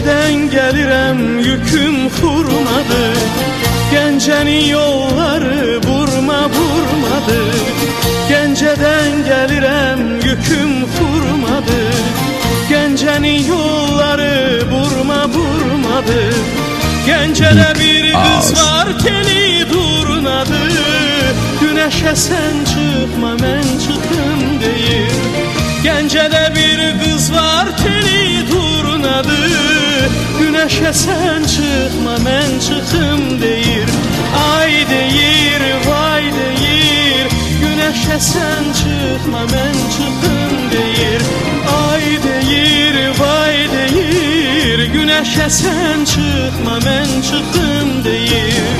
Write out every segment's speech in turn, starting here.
Gəncədən gəlirəm, yüküm xurmadır. Gəncənin yolları vurma vurmadır. Gəncədən gəlirəm, yüküm xurmadır. Gəncənin yolları vurma vurmadır. Gəncədə bir qız var, teli durnadır. Güneşə sən çıxma, mən çıxım deyir. Gəncədə bir qız var, teli durnadır. Güneşə sən çıxma, mən çıxım deyir. Ay deyir, vay deyir. Güneşə sən çıxma, mən çıxım deyir. Ay deyir, vay deyir. Güneşə sən çıxma, mən çıxım deyir.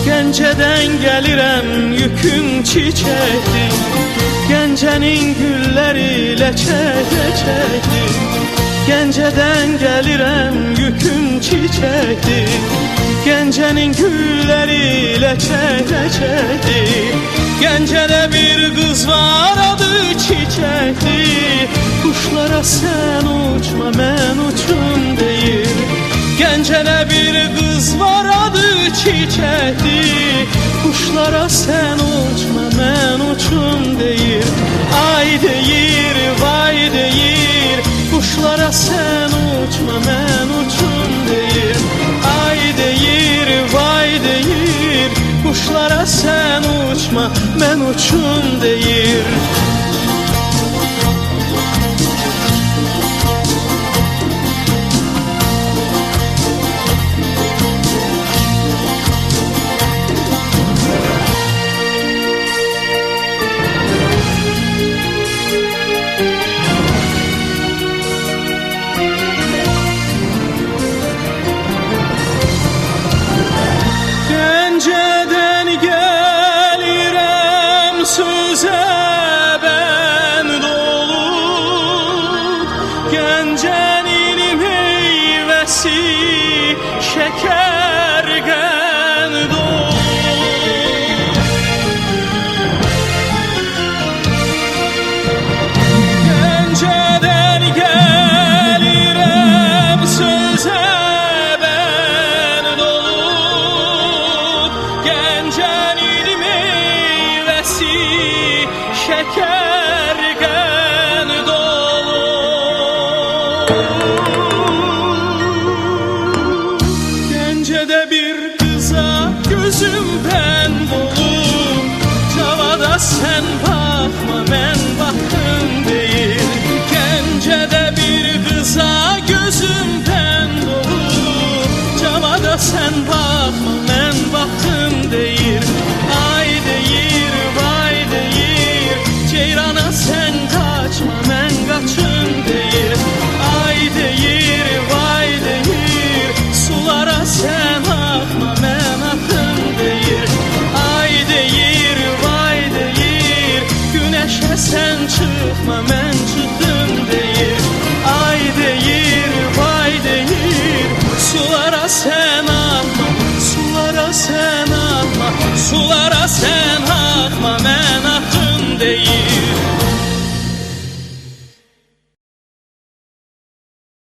Gəncədən gəlirəm, yüküm çiçəkdir. Gəncənin gülləri ləçək ləçəkdir. Gəncədən gəlirəm, yüküm çiçəkdir. Gəncənin gülləri ləçək ləçəkdir. Gəncədə bir qız var, adı çiçəkdir. Quşlara sən uçma, mən uçum deyir. Gəncədə bir qız var, adı çiçəkdir. Quşlara sən uçma, mən uçum deyir. Ay deyir, vay deyir. Quşlara sən uçma, mən uçum deyir. Ay deyir, vay deyir. Quşlara sən uçma, mən uçum deyir.